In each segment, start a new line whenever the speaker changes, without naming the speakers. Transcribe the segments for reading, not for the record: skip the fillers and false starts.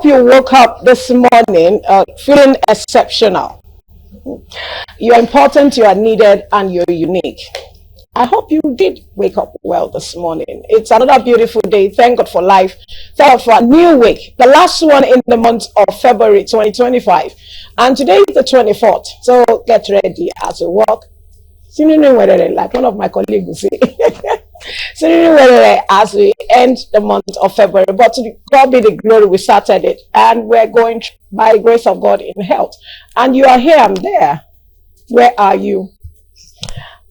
you woke up this morning feeling exceptional. You're important, you are needed, and you're unique. I hope you did wake up well this morning. It's another beautiful day. Thank God for life. Thank God for a new week. The last one in the month of February 2025. And today is the 24th. So get ready as we walk. Like one of my colleagues will say. As we end the month of February. But to God be the glory, we started it. And we're going by the grace of God in health. And you are here, I'm there. Where are you?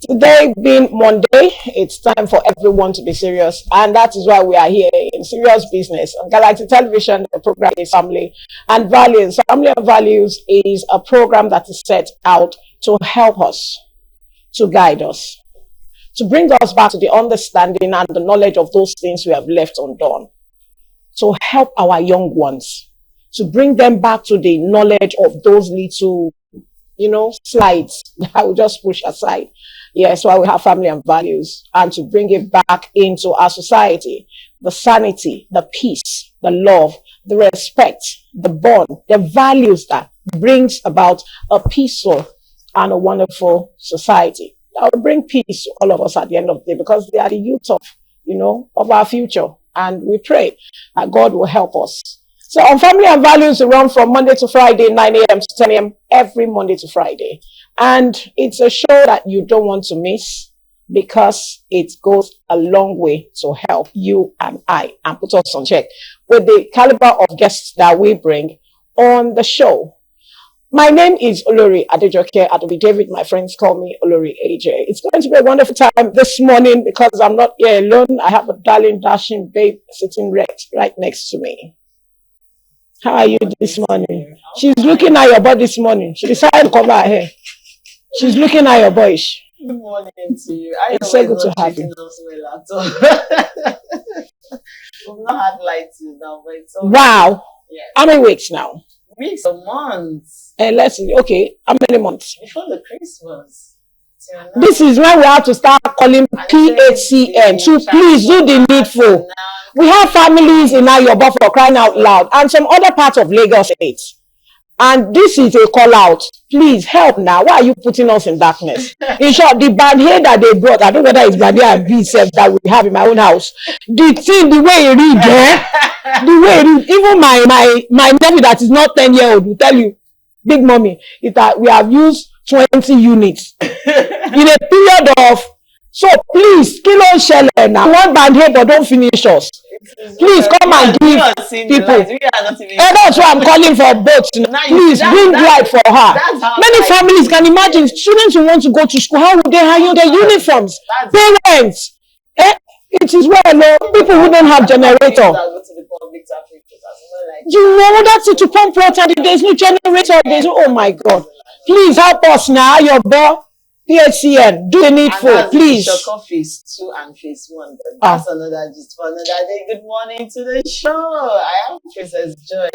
Today being Monday, it's time for everyone to be serious, and that is why we are here in Serious Business on Galaxy Television. The program is Family and Values. Family and Values is a program that is set out to help us, to guide us, to bring us back to the understanding and the knowledge of those things we have left undone, to help our young ones, to bring them back to the knowledge of those little slides that I will just push aside. Yes, why we have family and values, and to bring it back into our society, the sanity, the peace, the love, the respect, the bond, the values that brings about a peaceful and a wonderful society. That will bring peace to all of us at the end of the day, because they are the youth of our future. And we pray that God will help us. So on Family and Values, we run from Monday to Friday, 9 a.m. to 10 a.m. every Monday to Friday. And it's a show that you don't want to miss, because it goes a long way to help you and I and put us on check with the caliber of guests that we bring on the show. My name is Olori Adejoke Adobe David. My friends call me Olori AJ. It's going to be a wonderful time this morning because I'm not here alone. I have a darling, dashing babe sitting right next to me. How are you this morning? She's looking at your boy this morning. She decided to cover her hair. She's looking at your boy.
Good morning to you.
It's so good to have you.
We've not had light till now, but it's okay.
Wow.
Yeah.
How many weeks now?
Weeks or months.
Let's see. Okay. How many months?
Before the Christmas.
This is when we have to start calling PHCN to please do the needful. We have families in Ayobo, for crying out loud, and some other parts of Lagos State. And this is a call out. Please help now. Why are you putting us in darkness? In short, the bad hair that they brought, I don't know whether it's bad hair and B7 that we have in my own house. The thing, the way it read, the way it read, even my nephew that is not 10-year-old will tell you, big mommy, is that we have used 20 units in a period of. So please, kilo shell now. One bad hair, but don't finish us. Please come and give people. And that's why I'm calling for both. Please bring light for her. Many families can imagine students who want to go to school. How would they hire their uniforms? Parents. It is well known. People who don't have generator. That's it, to pump water. There's no generator. Oh my God. Please help us now. Your boy. PHCN, do the needful, please.
Phase 2 and phase 1. That's another just for another day. Good morning to the show. I am Princess Joy.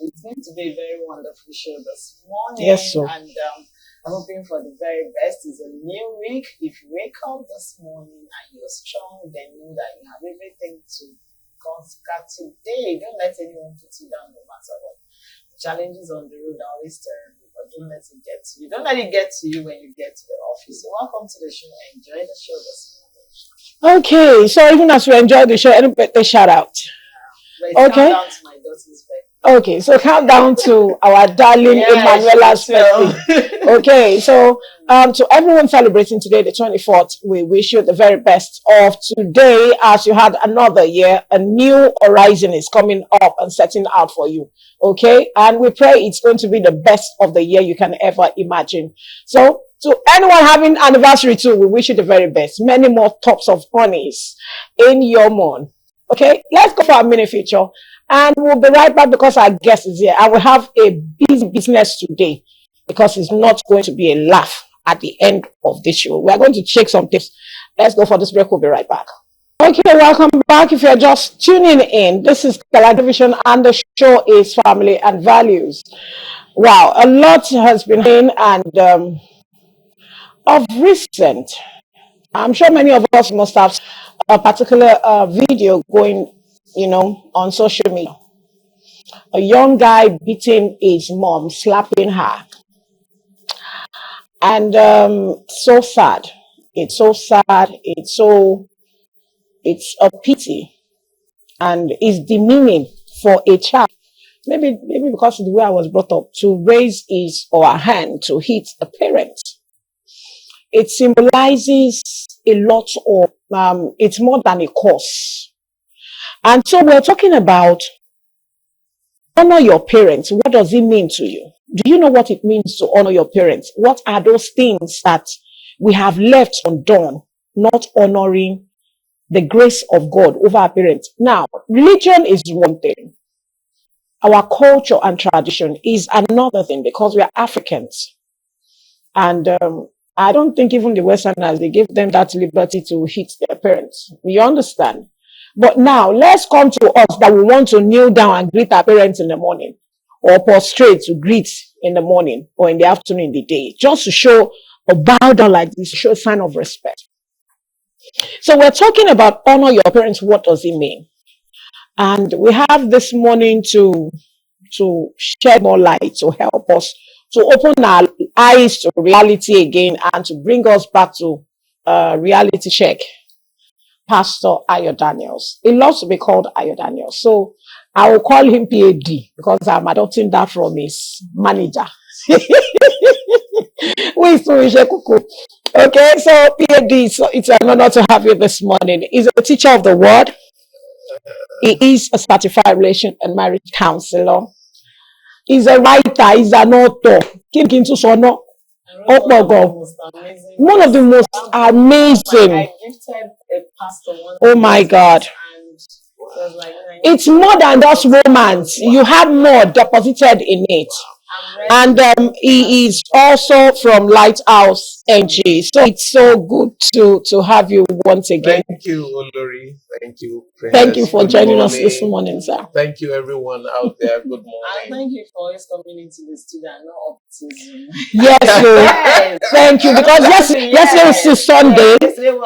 It's going to be a very wonderful show this morning.
Yes, sir.
And I'm hoping for the very best. It's a new week. If you wake up this morning and you're strong, then know that you have everything to conquer today. Don't let anyone put you down, no matter what. The challenges on the road are always terrible. Don't let it get to you. Don't let it get to you when you get to the office. So welcome to the show. Enjoy the show this morning.
Okay, so even as we enjoy the show, any birthday shout out.
Okay. Count down to my daughter's birthday.
Okay, so count down to our darling Emanuela's birthday. Okay, so to everyone celebrating today, the 24th, we wish you the very best of today. As you had another year, a new horizon is coming up and setting out for you. Okay, and we pray it's going to be the best of the year you can ever imagine. So to anyone having anniversary too, we wish you the very best. Many more tops of honeys in your month. Okay, let's go for a mini feature, and we'll be right back because our guest is here, and we have a busy business today because it's not going to be a laugh at the end of this show. We are going to check some tips. Let's go for this break. We'll be right back. Okay, welcome back. If you're just tuning in, this is Galaxy Television and the show is Family and Values. Wow, a lot has been in, and of recent, I'm sure many of us must have a particular video going, on social media. A young guy beating his mom, slapping her. And so sad. It's so sad. It's a pity. And it's demeaning for a child. Maybe because of the way I was brought up, to raise his or her hand to hit a parent. It symbolizes a lot of, it's more than a cause. And so we're talking about honor your parents. What does it mean to you? Do you know what it means to honor your parents? What are those things that we have left undone, not honoring the grace of God over our parents? Now, religion is one thing. Our culture and tradition is another thing, because we are Africans. And I don't think even the Westerners, they give them that liberty to hit their parents. You understand? But now, let's come to us that we want to kneel down and greet our parents in the morning, or prostrate to greet in the morning or in the afternoon, in the day, just to show or bow down like this, to show a sign of respect. So we're talking about honor your parents. What does it mean? And we have this morning to shed more light, to help us to open our eyes to reality again, and to bring us back to reality check. Pastor Ayo Daniels. He loves to be called Ayo Daniels. So I will call him PAD, because I'm adopting that from his manager. Okay, so PAD, so it's an honor to have you this morning. He's a teacher of the word. He is a certified relation and marriage counselor. He's a writer. He's an author. One of the most amazing.
I gifted a pastor one.
Oh my God.
And it was like,
it's more than just romance. You have more deposited in it. And he is also from Lighthouse NG. So it's so good to have you once again.
Thank you, Olori. Thank you, Princess.
Thank you for joining us this morning, sir.
Thank you, everyone out there. Good morning.
And thank you for always coming into the studio and not up to
Yes,
Yes.
thank you. Because yesterday was Sunday,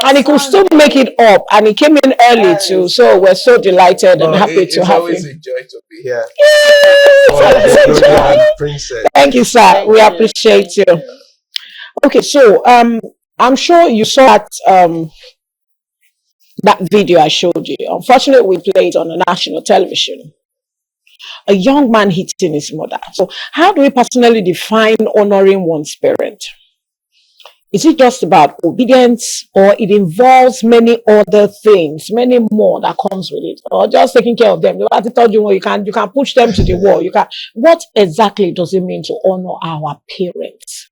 and he could still make it up, and he came in early too. So we're so delighted and happy to have
It's always
him.
a joy to be here.
Yes, it's a joy.
Princess.
Thank you, sir. We appreciate you. Okay, so I'm sure you saw that video I showed you. Unfortunately, we played on the national television. A young man hitting his mother. So how do we personally define honoring one's parent? Is it just about obedience, or it involves many other things, many more that comes with it, or just taking care of them? I told you, you can push them to the wall. What exactly does it mean to honor our parents?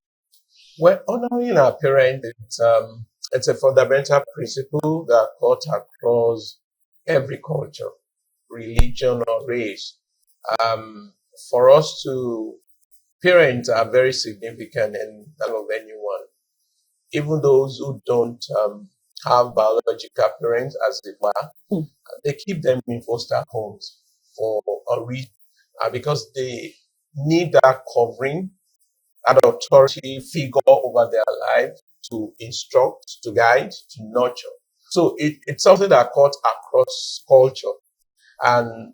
Well, honoring our parents, it's a fundamental principle that cuts across every culture, religion, or race. For us to, parents are very significant in the life of anyone. Even those who don't have biological parents, as it were, they keep them in foster homes for a reason, because they need that covering, that authority figure over their life to instruct, to guide, to nurture. So it's something that cuts across culture. And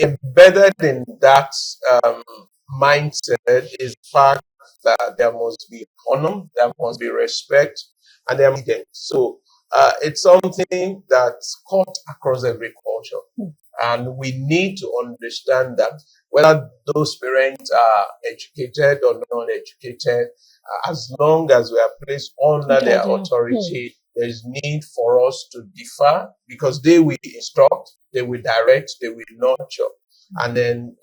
embedded in that mindset is the fact that there must be honor, there must be respect, and there must be obedience. So it's something that's cut across every culture. And we need to understand that whether those parents are educated or non-educated, as long as we are placed under their authority, there is need for us to differ, because they will instruct, they will direct, they will nurture. And then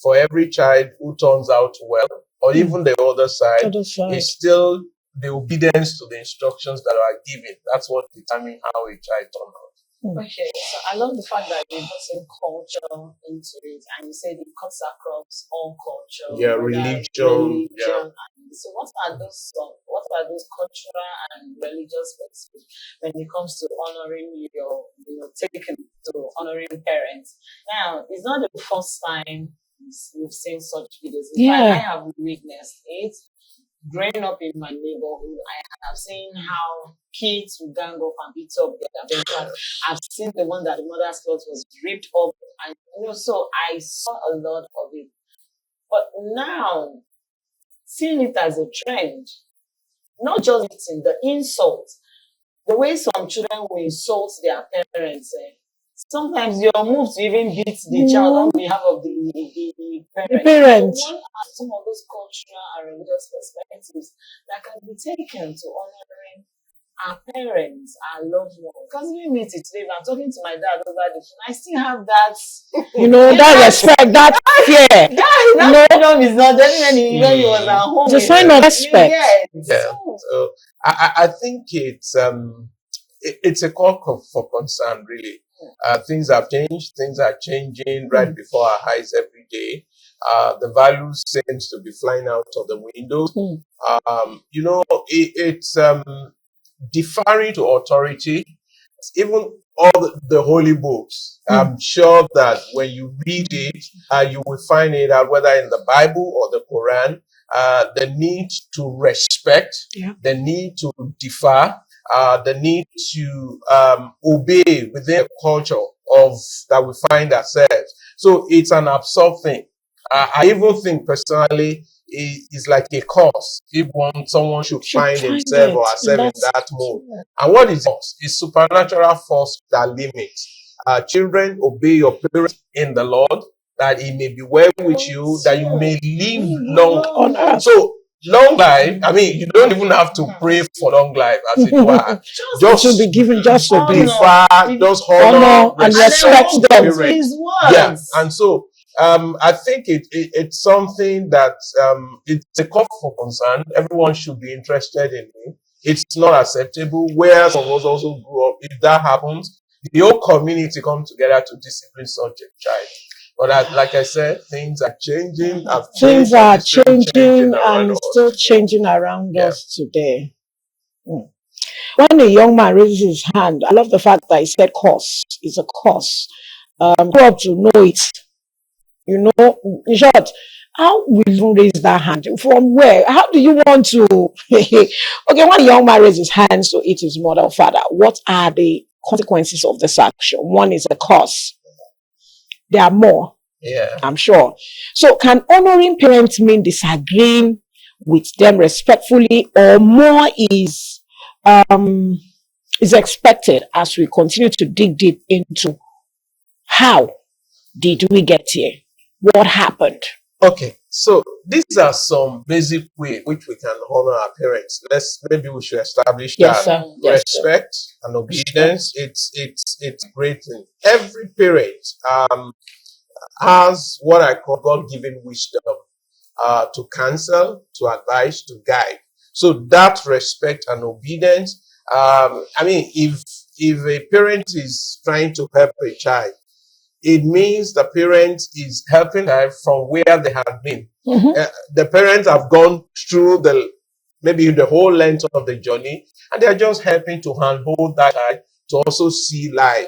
for every child who turns out well, or even the other side, is still the obedience to the instructions that are given. That's what determines how a child turns out.
Okay, so I love the fact that you put in culture into it, and you said it cuts across all culture.
Yeah, religion. Yeah.
So what are those cultural and religious perspectives when it comes to honoring taking to honoring parents? Now, it's not the first time we've seen such videos. In fact, I have witnessed it. Growing up in my neighborhood, I have seen how kids will gang up and beat up their parents. I've seen the one that the mother's clothes was ripped up And so I saw a lot of it. But now, seeing it as a trend, not just in the insult, the way some children will insult their parents. Sometimes your move to even beat the child on behalf of the parents.
The parents.
What are some of those cultural and religious perspectives that can be taken to honoring our parents, our loved ones? Because we meet it today. I'm talking to my dad over the phone. I still have that,
that respect, that fear.
That freedom is not definitely when he was at home.
It's a sign of respect.
Yeah. So I think it's a call for concern, really. Things have changed. Things are changing right before our eyes every day. The values seems to be flying out of the windows. It's deferring to authority. Even all the holy books. I'm sure that when you read it, you will find it out whether in the Bible or the Quran, the need to respect, the need to defer, the need to obey within the culture of that we find ourselves. So it's an absurd thing. I even think personally it's like a cause if someone should find himself or herself in that mode. And what is it? It's supernatural force that limits. Children, obey your parents in the Lord, that it may be well with you, that you may live long on earth. So long life, I mean, you don't even have to pray for long life, as it were.
Just to be given, just to be
just honor
and respect them.
Yeah, and so I think it's something that it's a call for concern. Everyone should be interested in it. It's not acceptable. Where some of us also grew up, if that happens, the whole community comes together to discipline such a child. But like I said, things are changing.
Things are changing and still changing around us today. When a young man raises his hand, I love the fact that he said cause. It's a cause. Grow up to know it. In short, how will you raise that hand? From where? How do you want to? Okay, when a young man raises his hands to eat his mother or father, what are the consequences of this action? One is a cause. There are more.
Yeah,
I'm sure. So can honoring parents mean disagreeing with them respectfully, or more is expected as we continue to dig deep into how did we get here? What happened?
Okay, so these are some basic ways which we can honor our parents. Maybe we should establish that respect and obedience. It's great thing. Every parent has what I call God-given wisdom to counsel, to advise, to guide. So that respect and obedience. I mean, if a parent is trying to help a child, it means the parent is helping them from where they have been. The parents have gone through maybe the whole length of the journey, and they're just helping to handhold that child to also see life.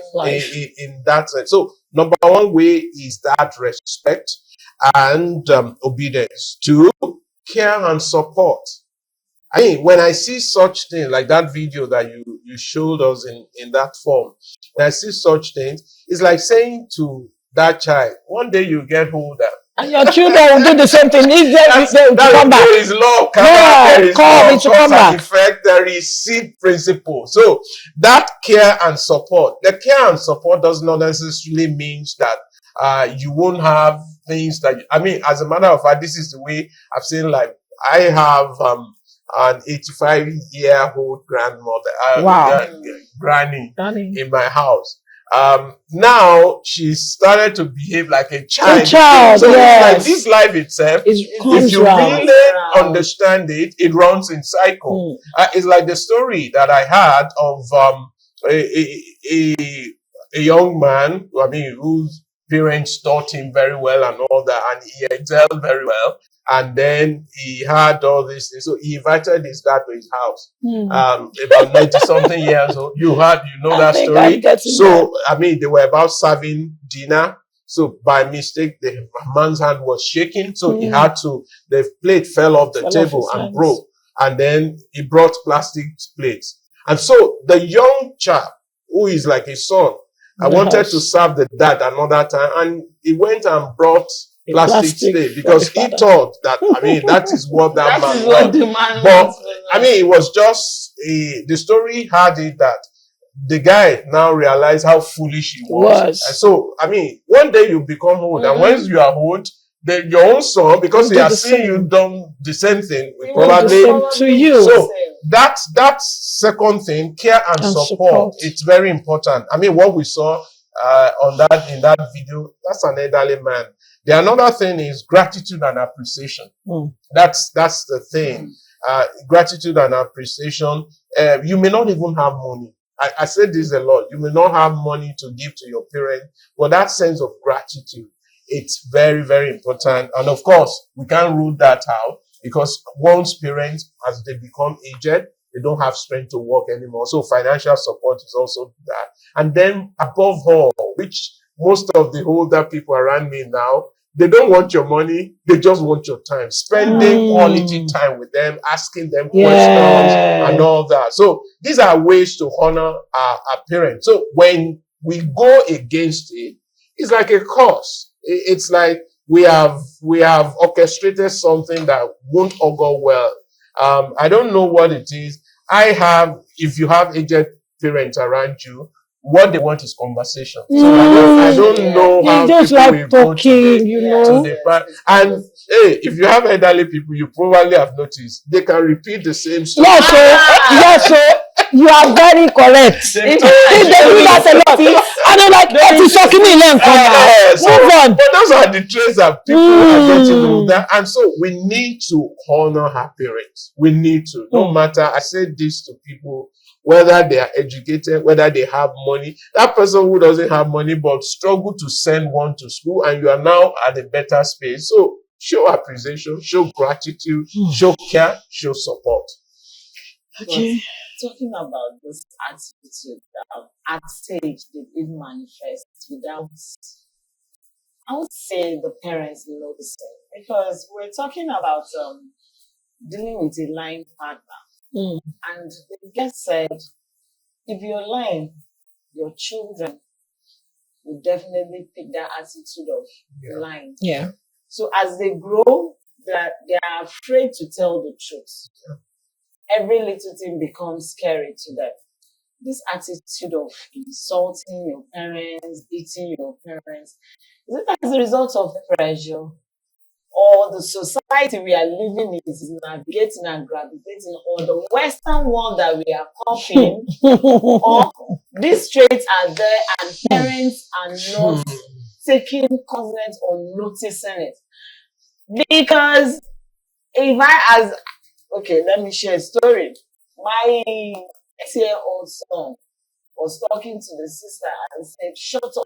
In that sense. So number one way is that respect and obedience. Two, care and support. I mean, when I see such things like that video that you showed us in that form, when I see such things, it's like saying to that child, one day you get older.
And your children will do the same thing. If they come back.
There is law, there is
cause
and effect, there is seed principle. So that care and support, the care and support does not necessarily mean that you won't have things that, I mean, as a matter of fact, this is the way I've seen life. I have an 85-year-old grandmother, granny in my house. Now she started to behave like a child. So like this life itself, if you really understand it, it runs in cycle. It's like the story that I had of a young man, I mean, whose parents taught him very well and all that, and he excelled very well. And then he had all these things. So he invited his dad to his house. About 90-something years old. You know that story. So, I mean, they were about serving dinner. So by mistake, the man's hand was shaking. So he had to, the plate fell off the table and broke. And then he brought plastic plates. And so the young chap, who is like his son, I wanted to serve the dad another time, and he went and brought
A
plastic slave because
for the
he
father.
thought that, I mean, that is what that
That is
man
what
wanted.
the man
But
wants.
I mean, it was just the story had it that the guy now realized how foolish he was. And so, I mean, one day you become old, and once you are old, then your own son, because
You
he
do
has
the
seen
same.
you done the same thing, will
He will
probably.
same to you.
So that second thing, care and
And
support,
support.
it's very important. I mean, what we saw in that video, that's an elderly man. The another thing is gratitude and appreciation.
Mm.
That's the thing. Gratitude and appreciation. You may not even have money. I say this a lot. You may not have money to give to your parents, but that sense of gratitude, it's very, very important. And of course, we can't rule that out because one's parents, as they become aged, they don't have strength to work anymore. So financial support is also that. And then above all, which most of the older people around me now, they don't want your money. They just want your time. Spending quality time with them, asking them questions and all that. So these are ways to honor our parents. So when we go against it, it's like a curse. It's like we have orchestrated something that won't augur well. I don't know what it is. If you have aged parents around you, what they want is conversation. So I don't know how
They just
people
like
will go
talking, you know.
and hey, if you have elderly people, you probably have noticed they can repeat the same story.
Yes, so you are very correct. They do that a lot. And I'm like, what is talking in them? Move on.
But those are the traits that people are getting older. And so we need to honor our parents. We need to. No matter, I say this to people, whether they are educated, whether they have money. That person who doesn't have money but struggle to send one to school, and you are now at a better space. So show appreciation, show gratitude, show care, show support.
Okay.
Talking about this attitude at stage they did manifest without, I would say the parents noticing, because we're talking about dealing with a lying partner. And the guest said, if you're lying, your children will definitely pick that attitude of lying.
Yeah.
So as they grow, they are afraid to tell the truth. Every little thing becomes scary to them. This attitude of insulting your parents, beating your parents, is it as a result of pressure? Or the society we are living in is navigating and gravitating, or the Western world that we are copying, or these traits are there and parents are not taking cognizance or noticing it. Because let me share a story. My 8-year-old son was talking to the sister and said, shut up.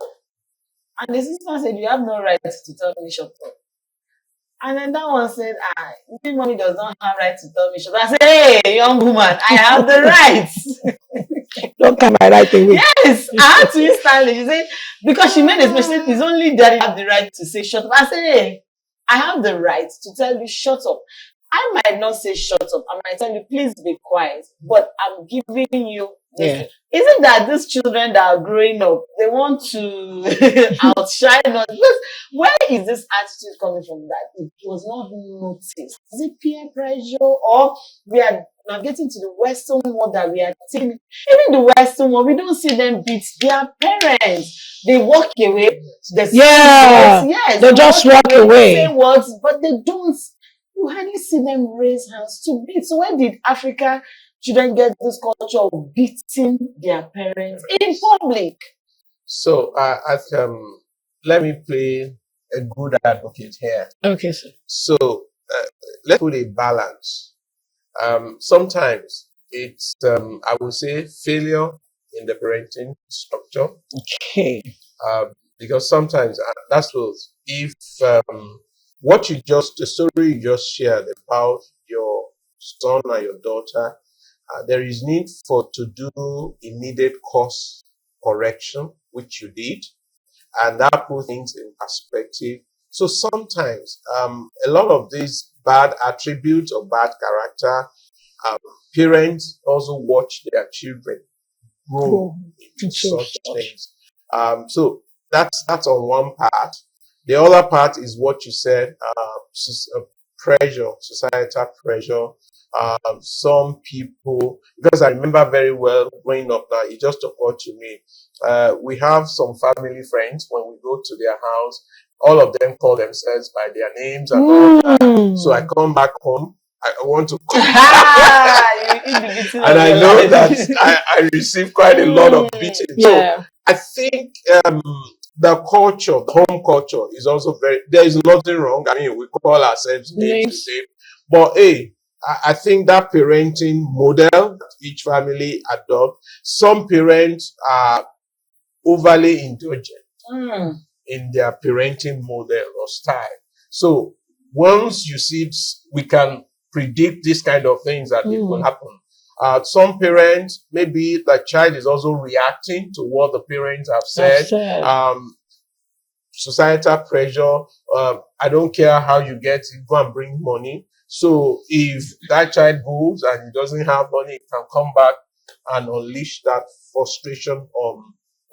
And the sister said, you have no right to tell me shut up. And then that one said, you think mommy does not have right to tell me shut up? I said, hey, young woman, I have the right.
Don't come my right away.
Yes, I had to instantly. She said, because she made a mistake, it's only daddy have the right to say shut up. I said, hey, I have the right to tell you shut up. I might not say shut up. I might tell you, please be quiet. But I'm giving you this. Isn't that these children that are growing up, they want to outshine us? Where is this attitude coming from that it was not noticed? Is it peer pressure, or we are now getting to the Western world that we are taking? Even the Western world, we don't see them beat their parents. They walk away. They
just walk away.
Say words, but they don't. You hardly see them raise hands to beat. So where did Africa children get this culture of beating their parents in public?
So let me play a good advocate here.
Okay, sir.
So let's put a balance. Sometimes it's I would say failure in the parenting structure.
Okay.
Because sometimes that's those. If the story you just shared about your son and your daughter, there is need to do immediate course correction, which you did, and that puts things in perspective. So sometimes a lot of these bad attributes or bad character, parents also watch their children grow into such things. So that's on one part. The other part is what you said, pressure, societal pressure. Some people, because I remember very well growing up now, it just occurred to me. We have some family friends when we go to their house, all of them call themselves by their names and all that. So I come back home, I want to cook. And I know that I receive quite a lot of beating.
Yeah.
So I think the culture, the home culture is also there is nothing wrong. I mean, we call ourselves names today. But hey, I think that parenting model that each family adopt, some parents are overly indulgent in their parenting model or style. So once you see, we can predict this kind of things that it will happen. Some parents, maybe the child is also reacting to what the parents have said. Societal pressure. I don't care how you get it, go and bring money. So if that child goes and he doesn't have money, he can come back and unleash that frustration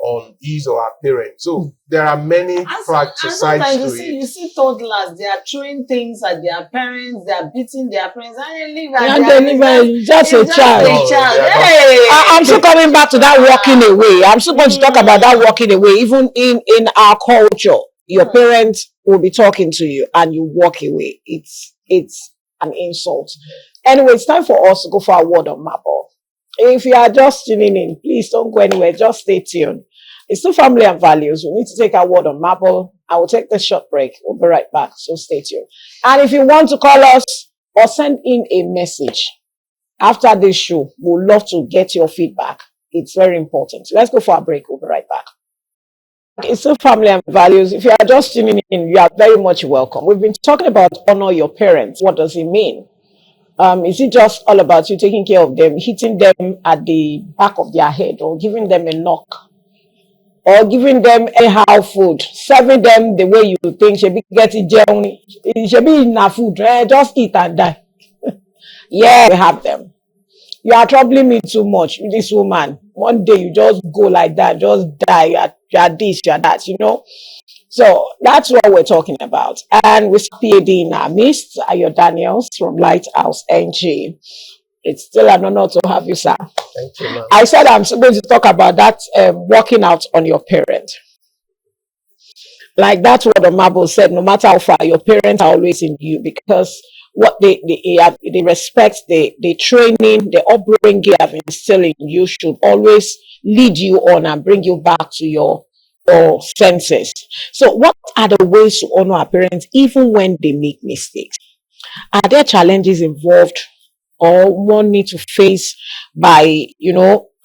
on his or her parents. So there are many practical sides to it.
You see toddlers, they are throwing things at their parents, they are beating their parents, and they leave at their
just a child.
Hey.
I'm still coming back to that walking away. I'm still going to talk about that walking away. Even in our culture, your parents will be talking to you and you walk away. It's an insult. Anyway, it's time for us to go for a word on Marble. If you are just tuning in, please don't go anywhere. Just stay tuned. It's still family and values. We need to take our word on Marble. I will take the short break. We'll be right back. So stay tuned. And if you want to call us or send in a message after this show, we'd love to get your feedback. It's very important. Let's go for a break. We'll be right back. It's still family and values. If you are just tuning in, you are very much welcome. We've been talking about honor your parents. What does it mean? Is it just all about you taking care of them, hitting them at the back of their head, or giving them a knock, or giving them anyhow food, serving them the way you think should be getting journey? It should be enough food. Just eat and die. Yeah, we have them. You are troubling me too much with this woman. One day you just go like that, just die. You are this, you are that, you know. So that's what we're talking about. And with PAD in our midst, Ayo Daniels from Lighthouse NG. It's still an honor to have you, sir.
Thank you, ma'am.
I said I'm going to talk about that working out on your parent. Like that's what the Marble said, no matter how far, your parents are always in you, because what they respect, the training, the upbringing they have instilled in you should always lead you on and bring you back to your senses. So what are the ways to honor our parents even when they make mistakes? Are there challenges involved or one need to face by,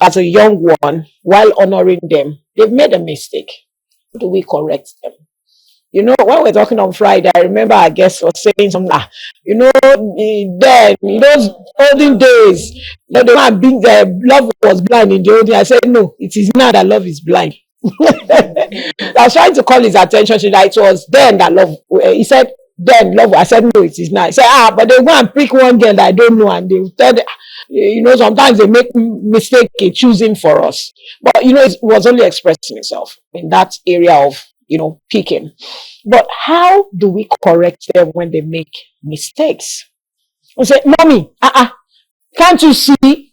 as a young one, while honoring them? They've made a mistake. How do we correct them? When we're talking on Friday, I remember our guest was saying something, then, in those olden days, the man being there, love was blind in the old days. I said, no, it is now that love is blind. I was trying to call his attention to that it was then that love. He said, then love. I said, no, it is not. He said, but they go and pick one girl that I don't know, and they tell sometimes they make mistake in choosing for us. But it was only expressing itself in that area of picking. But how do we correct them when they make mistakes? We say, mommy, can't you see?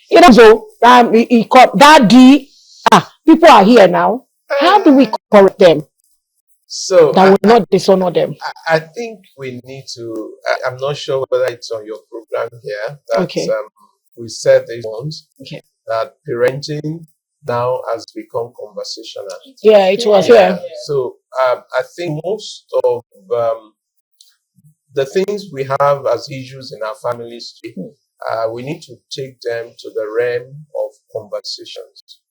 He called daddy. People are here now. How do we correct them
so
that will not dishonor them?
I think we need to. I'm not sure whether it's on your program here. That, we said these ones.
Okay.
That parenting now has become conversational.
Yeah, it was. Yeah.
So I think most of the things we have as issues in our families, we need to take them to the realm of conversations.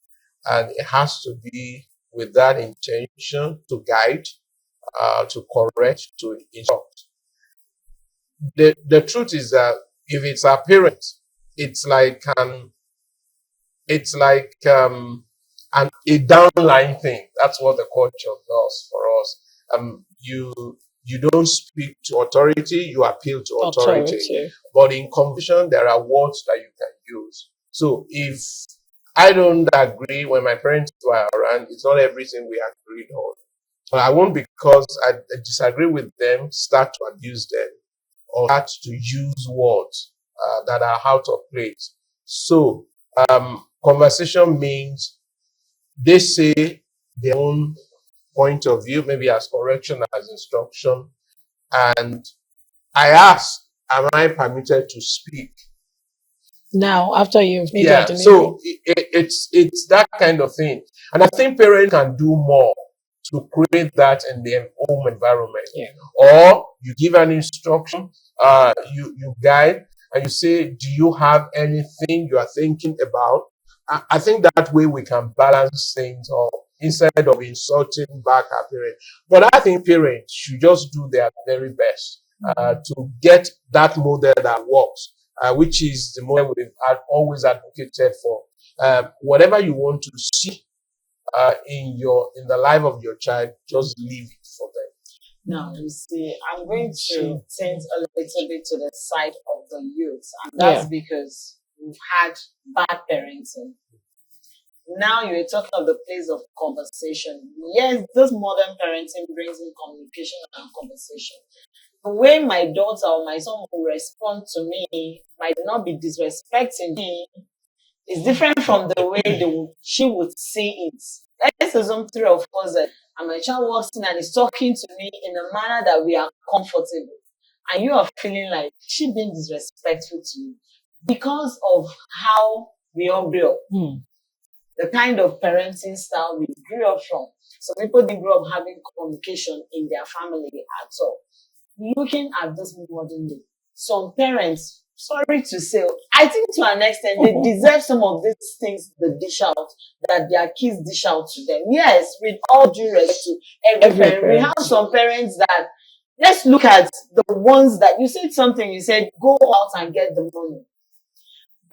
And it has to be with that intention to guide, to correct, to instruct. The truth is that if it's our parents, it's like a downline thing. That's what the culture does for us. You don't speak to authority, you appeal to authority. But in conversation, there are words that you can use. So if I don't agree when my parents were around. It's not everything we agreed on. But I won't, because I disagree with them, start to abuse them or start to use words that are out of place. So, conversation means they say their own point of view, maybe as correction, as instruction. And I ask, am I permitted to speak?
Now, after you've made
Yeah,
that
so it's that kind of thing. And I think parents can do more to create that in their home environment.
Yeah.
Or you give an instruction, you guide, and you say, do you have anything you are thinking about? I think that way we can balance things off instead of insulting back our parents. But I think parents should just do their very best to get that model that works, which is the model we've always advocated for. Whatever you want to see in the life of your child, just leave it for them.
Now, you see, I'm going to tint a little bit to the side of the youth, and that's because we've had bad parenting. Now you're talking of the place of conversation. Yes, this modern parenting brings in communication and conversation. The way my daughter or my son will respond to me might not be disrespecting me. It's different from the way she would see it. Let's assume three of us that and my child walks in and is talking to me in a manner that we are comfortable. And you are feeling like she being disrespectful to you because of how we all grew up. The kind of parenting style we grew up from. So people didn't grow up having communication in their family at all. Looking at this modern day, some parents, sorry to say, I think to an extent they deserve some of these things they dish out, that their kids dish out to them. Yes, with all due respect to every parent. We have some parents that, let's look at the ones that, you said something, you said, go out and get the money.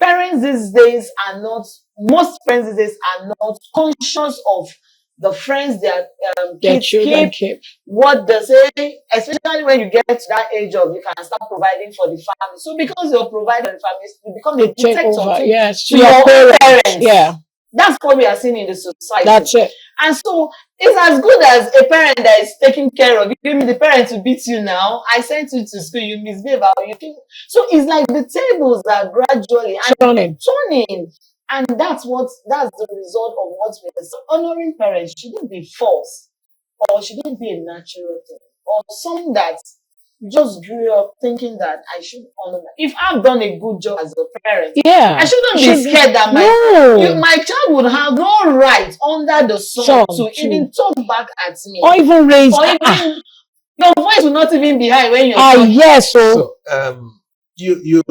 Parents these days are not, most parents these days are not conscious of the friends their kids keep, what they say, especially when you get to that age of you can start providing for the family. So because you're providing for the family, you become a protector to your parents.
Yeah.
That's what we are seeing in the society.
That's it. And
so it's as good as a parent that is taking care of you. Give me the parent to beat you now. I sent you to school, you misbehave. You think so? It's like the tables are gradually turning. And that's the result of what we are. So honoring parents shouldn't be false, or shouldn't be a natural thing, or something that just grew up thinking that I should honor them. If I've done a good job as a parent, I shouldn't be scared that my child would have no right under the sun to even talk back at me,
or even raise,
or even your voice will not even be high when you're
talking. Yes,
so you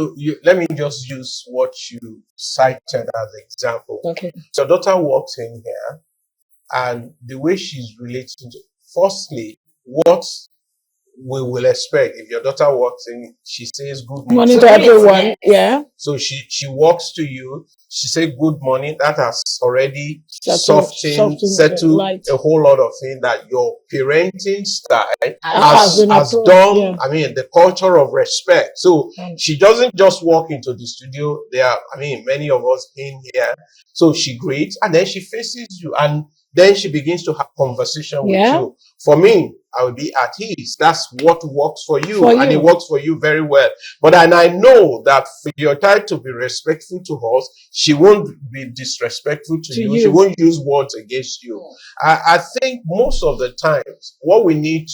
let me just use what you cited as example.
Okay.
So daughter walks in here, and the way she's relating to, firstly, what we will expect if your daughter walks in, she says good morning
to everyone. Yeah.
So she walks to you, she says good morning. That has already settled a whole lot of things that your parenting style has done. Yeah. I mean, the culture of respect. So she doesn't just walk into the studio. Many of us in here. So she greets and then she faces you and then she begins to have conversation with you. For me, I will be at ease. That's what works for you. And it works for you very well. But and I know that for your child to be respectful to us, she won't be disrespectful to you. She won't use words against you. I think most of the times, what we need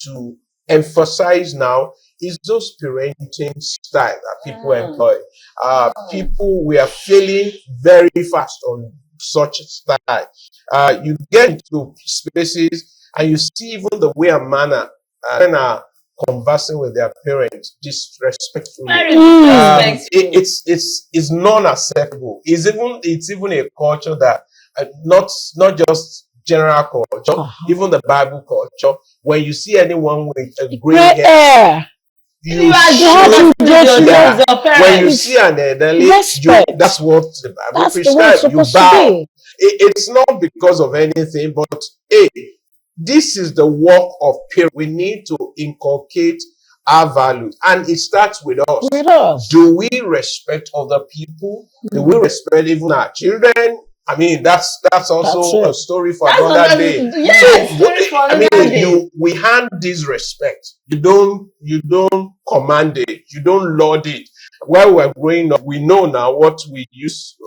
to emphasize now is those parenting style that people employ. We are failing very fast on such style. You get into spaces and you see even the way a manner when are conversing with their parents disrespectfully. It's non-acceptable. It's even a culture that not just general culture, even the Bible culture. When you see anyone with a gray hair, when you see an elderly, that's what the Bible prescribes. You bow. It's not because of anything, but this is the work of parents. We need to inculcate our values, and it starts with us.
With us.
Do we respect other people? Do we respect even our children? I mean, that's also
That's
a
it.
story for
That's
another
another,
day.
yes, story for
I
another
mean,
day.
we hand disrespect. You don't command it. You don't lord it. While we're growing up, we know now what used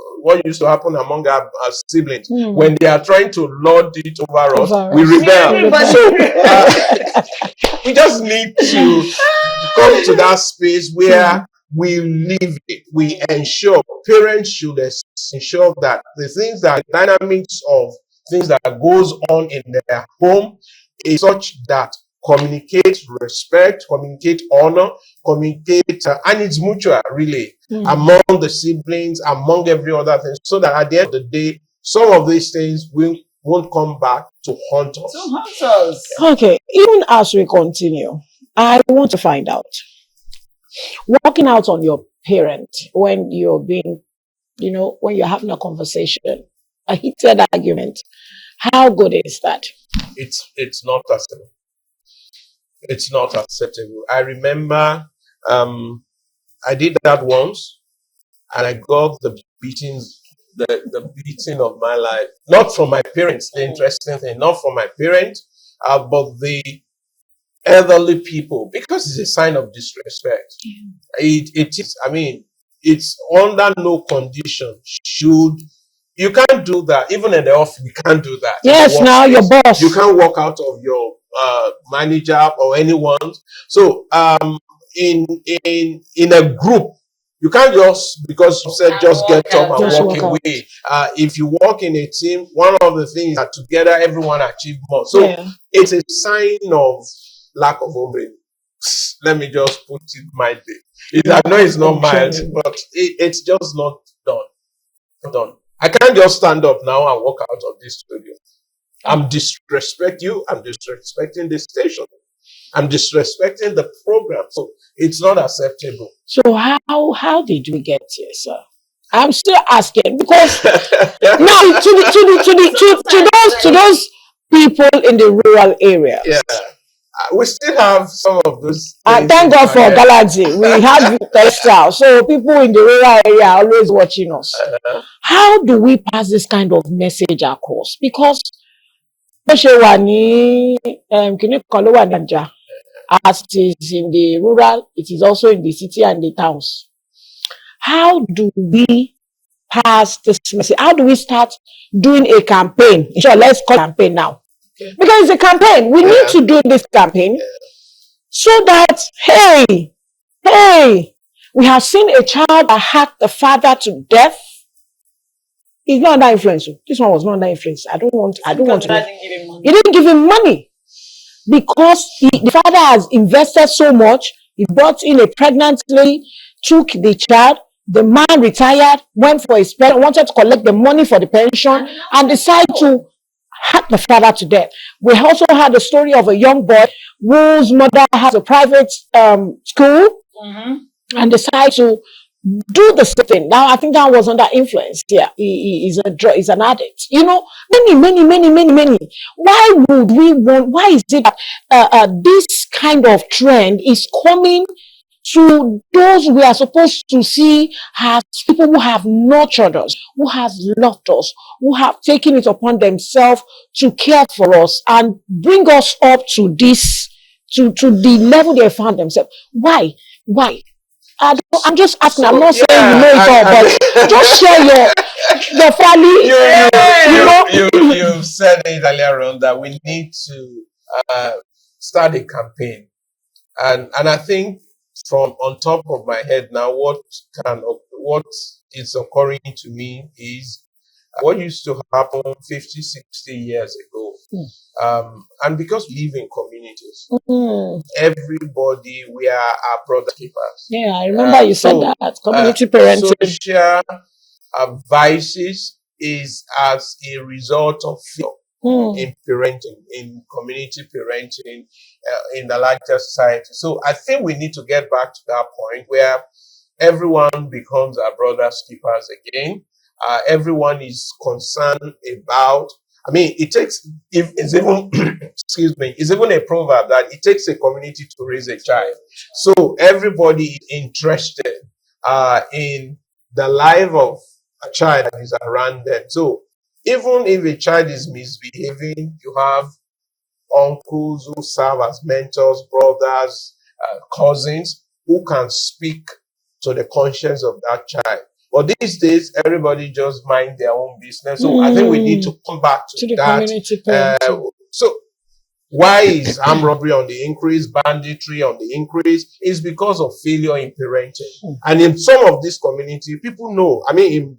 to happen among our siblings when they are trying to lord it over us.
Over
We
us.
rebel.
Everybody.
So we just need to come to that space where we live it. We ensure parents should ensure that the things that dynamics of things that goes on in their home is such that communicate respect, communicate honor, communicate, and it's mutual really among the siblings, among every other thing, so that at the end of the day, some of these things won't come back to haunt us.
So hunters.
Okay, even as we continue, I want to find out, working out on your parent when you're being, when you're having a conversation, a heated argument, how good is that?
It's not acceptable. It's not acceptable. I remember I did that once, and I got the beatings, the beating of my life. Not from my parents, the interesting thing, not from my parents, but the elderly people, because it's a sign of disrespect. It is, I mean, it's under no condition should. You can't do that. Even in the office, you can't do that.
Yes, now your boss.
You can't walk out of your manager or anyone. So in a group, you can't just, because you said just get up and walk away. If you walk in a team, one of the things that together everyone achieve more. So it's a sign of lack of homebrew. Let me just put it mildly. I know it's not mild, but it's just not done. I can't just stand up now and walk out of this studio. I'm disrespecting you. I'm disrespecting the station. I'm disrespecting the program. So it's not acceptable.
So how did we get here, sir? I'm still asking, because now to those people in the rural areas.
Yeah. We still have some of those.
Thank God for Galaxy. We have Tesla. So people in the rural area are always watching us. How do we pass this kind of message across? Because as it is in the rural, it is also in the city and the towns. How do we pass this message? How do we start doing a campaign? Sure, let's call it a campaign now. Because it's a campaign. We need to do this campaign so that, hey, we have seen a child that hacked the father to death. He's not under influence. This one was not under influence. I don't want to. He didn't give him money because the father has invested so much. He brought in a pregnant lady, took the child. The man retired, went for his pension, wanted to collect the money for the pension, and decided to hack the father to death. We also had the story of a young boy whose mother has a private school and decided to do the same thing. Now, I think that was under influence. Yeah, he's an addict. Many. Why is it that this kind of trend is coming to those we are supposed to see as people who have nurtured us, who have loved us, who have taken it upon themselves to care for us and bring us up to this, to the level they found themselves? Why? I'm just asking. I'm not saying you know it all, but just share your family.
You've said it earlier on that we need to start a campaign, and I think from on top of my head now, what is occurring to me is what used to happen 50, 60 years ago. And because we live in communities, everybody, we are our brother keepers.
Yeah, I remember you said that. Community parenting.
Social advices is as a result of fear in parenting, in community parenting, in the larger society. So I think we need to get back to that point where everyone becomes our brother's keepers again. Everyone is concerned about I mean, it takes, if it's even, excuse me, it's even a proverb that it takes a community to raise a child. So everybody is interested in the life of a child that is around them. So even if a child is misbehaving, you have uncles who serve as mentors, brothers, cousins who can speak to the conscience of that child. But these days, everybody just mind their own business. So I think we need to come back to
the
that.
community parenting.
So why is armed robbery on the increase, banditry on the increase? Is because of failure in parenting. And in some of this community, people know. I mean,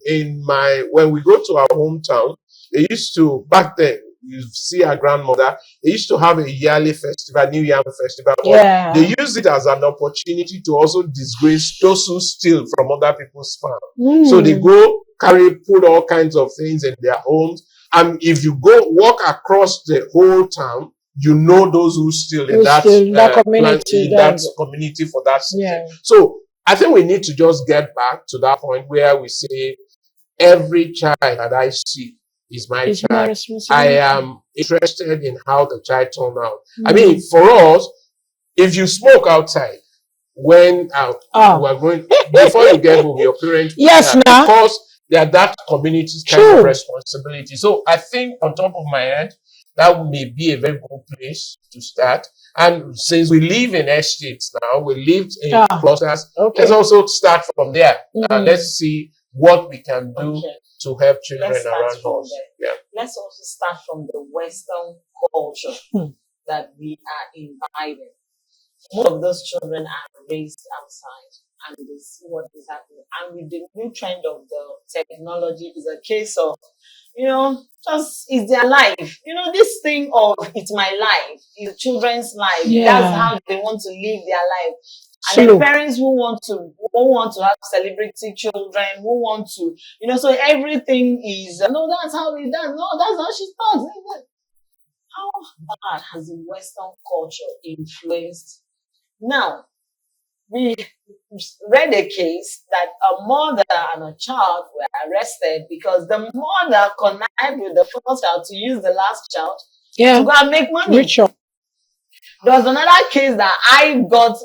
when we go to our hometown, they used to, back then, you see our grandmother, they used to have a yearly festival, New Yam Festival.
Yeah.
They use it as an opportunity to also disgrace those who steal from other people's farm. So they go put all kinds of things in their homes. And if you go walk across the whole town, you know those who steal in that community for that season.
Yeah.
So I think we need to just get back to that point where we say every child that I see is my child. I am interested in how the child turned out. I mean, for us, if you smoke outside, when we are going, before you get home, your parents, because they are that community's kind of responsibility. So I think on top of my head, that may be a very good place to start. And since we live in estates now, we live in clusters, let's also start from there. Let's see what we can do to help children around us. Yeah.
Let's also start from the Western culture that we are imbibing. Most of those children are raised outside and they see what is happening. And with the new trend of the technology, is a case of, just it's their life. This thing of it's my life, it's children's life. Yeah. That's how they want to live their life. And the parents who want to have celebrity children, who want to, so everything is, no, that's how we done. No, that's how she talks. How bad has the Western culture influenced? Now, we read a case that a mother and a child were arrested because the mother connived with the first child to use the last child to go and make money. There was another case that I got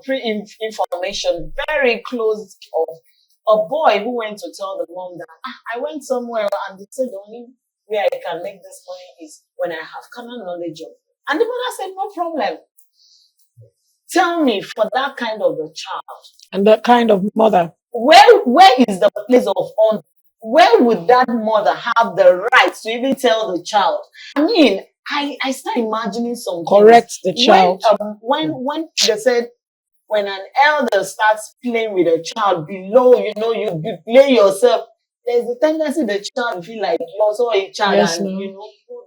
information very close of a boy who went to tell the mom that I went somewhere and they said the only way I can make this money is when I have common knowledge of it. And the mother said, no problem. Tell me, for that kind of a child
and that kind of mother,
where is the place of honor? Where would that mother have the right to even tell the child? I mean, I start imagining some
correct the child.
When they said when an elder starts playing with a child below, you play yourself. There's a tendency the child feel like you're also a child,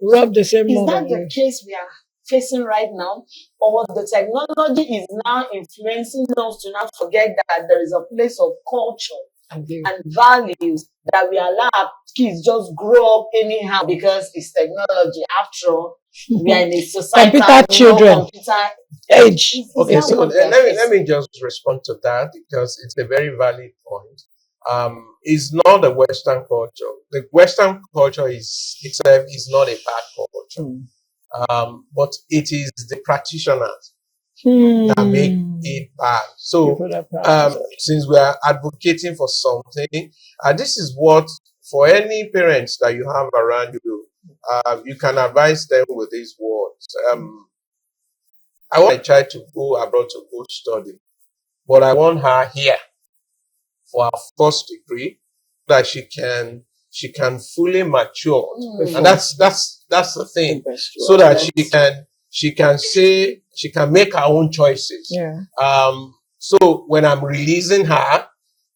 rub the same.
Is that the case we are facing right now, or the technology is now influencing us to not forget that there is a place of culture and values that we allow kids just grow up anyhow because it's technology. After all, we are in a society
computer children, computer age.
Okay, so let me just respond to that because it's a very valid point. It's not the Western culture. The Western culture itself is not a bad culture. But it is the practitioners that make it bad. So, since we are advocating for something, this is what, for any parents that you have around you, you can advise them with these words. I want my child to go abroad to go study, but I want her here for her first degree, that she can fully mature, and that's the thing, so that she can make her own choices. So when I'm releasing her,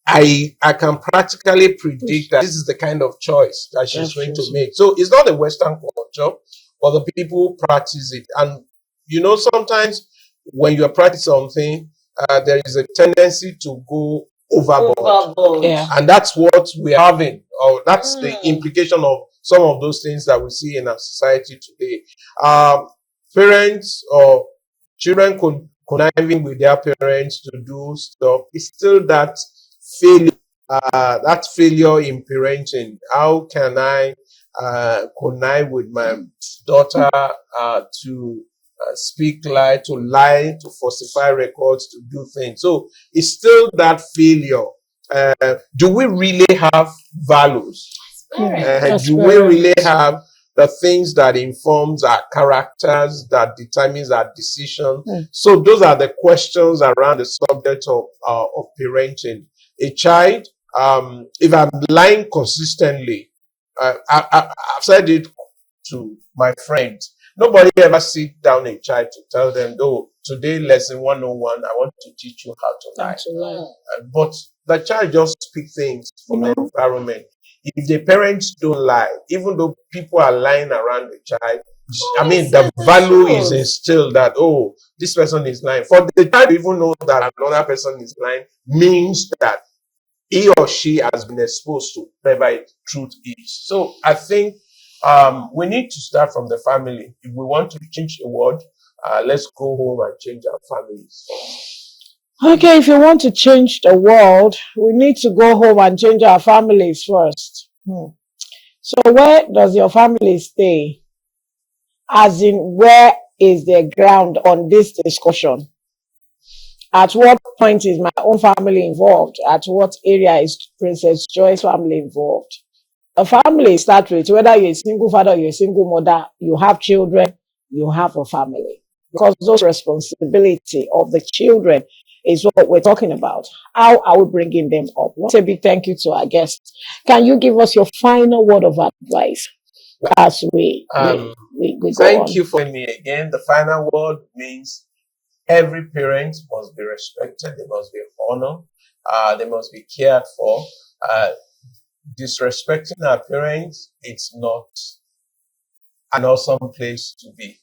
I can practically predict that this is the kind of choice that she's going to make. So it's not the Western culture, but the people who practice it. And sometimes when you practice something, there is a tendency to go overboard. And that's what we're having, or that's the implication of some of those things that we see in our society today. Parents or children conniving with their parents to do stuff. It's still that failure in parenting. How can I connive with my daughter to speak lie, to falsify records, to do things. So it's still that failure. Do we really have values? Do we really have the things that informs our characters, that determines our decisions? So those are the questions around the subject of parenting. A child, if I'm lying consistently, I've said it to my friends. Nobody ever sit down a child to tell them, "Oh, today lesson 101, I want to teach you how to lie." But the child just speak things from the environment. If the parents don't lie, even though people are lying around the child, I mean, the value is instilled that, oh, this person is lying. For the child to even know that another person is lying means that he or she has been exposed to whatever truth is. So I think we need to start from the family. If we want to change the world, let's go home and change our families.
Okay, if you want to change the world, we need to go home and change our families first. So where does your family stay? As in, where is their ground on this discussion? At what point is my own family involved? At what area is Princess Joy's family involved? A family starts with whether you're a single father or you're a single mother, you have children, you have a family. Because those responsibility of the children is what we're talking about. How are we bringing them up? Once a big thank you to our guests. Can you give us your final word of advice as we go
Thank
on?
you for me again. The final word means every parent must be respected. They must be honored. They must be cared for. Disrespecting our parents, it's not an awesome place to be.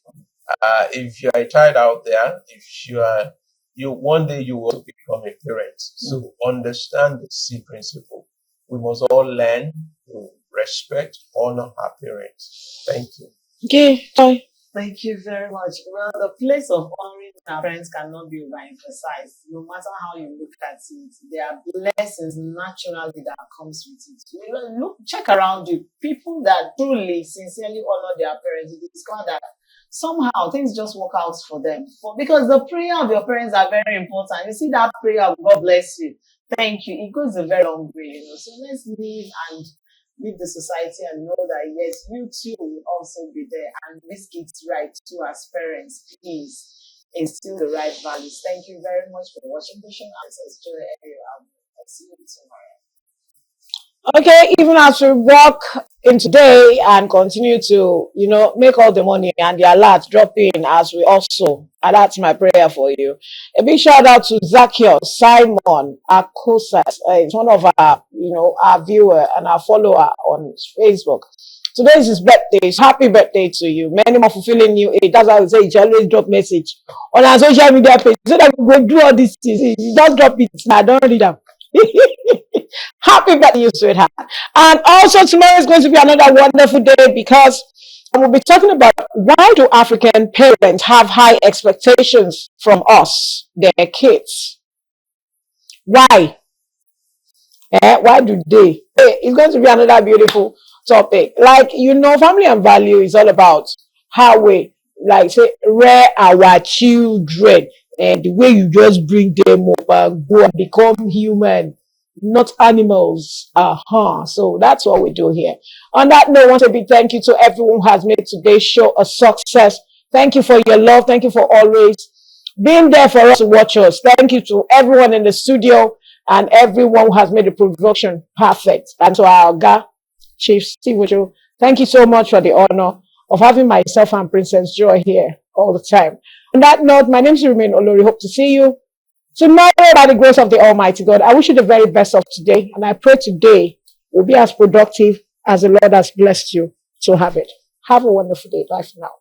If you're a child out there, if you one day you will become a parent. So understand the C principle. We must all learn to respect, honor our parents. Thank you.
Okay, bye.
Thank you very much. Well, the place of honoring our parents cannot be overemphasized. No matter how you look at it, there are blessings naturally that comes with it. Look, check around you. People that truly, sincerely honor their parents, you discover that somehow things just work out for them. Because the prayer of your parents are very important. You see that prayer of God bless you, thank you, it goes a very long way. So let's live and leave the society and know that yes, you too will also be there, and this it's right to as parents, please instill the right values. Thank you very much for watching the show. I'll see you tomorrow.
Okay, even as we walk in today and continue to, make all the money and the alert drop in as we also, and that's my prayer for you. A big shout out to Zacchaeus Simon Akosas. It's one of our, our viewer and our follower on Facebook. Today is his birthday. So happy birthday to you. Many more fulfilling new age. That's why we say you always drop message on our social media page so that we go do all these things. You don't drop it. I don't read them. Happy birthday, sweetheart. And also tomorrow is going to be another wonderful day because we'll be talking about why do African parents have high expectations from us, their kids? Why? Why do they? It's going to be another beautiful topic. Family and value is all about how we, rear our children and the way you just bring them up and go and become human, not animals. So that's what we do here. On that note, I want a big thank you to everyone who has made today's show a success. Thank you for your love. Thank you for always being there for us to watch us. Thank you to everyone in the studio and everyone who has made the production perfect. And to our guy, Chief Steve Ojo, thank you so much for the honor of having myself and Princess Joy here all the time. On that note, my name is Remain Olori. Hope to see you tomorrow by the grace of the Almighty God. I wish you the very best of today, and I pray today will be as productive as the Lord has blessed you to have it. Have a wonderful day. Bye for now.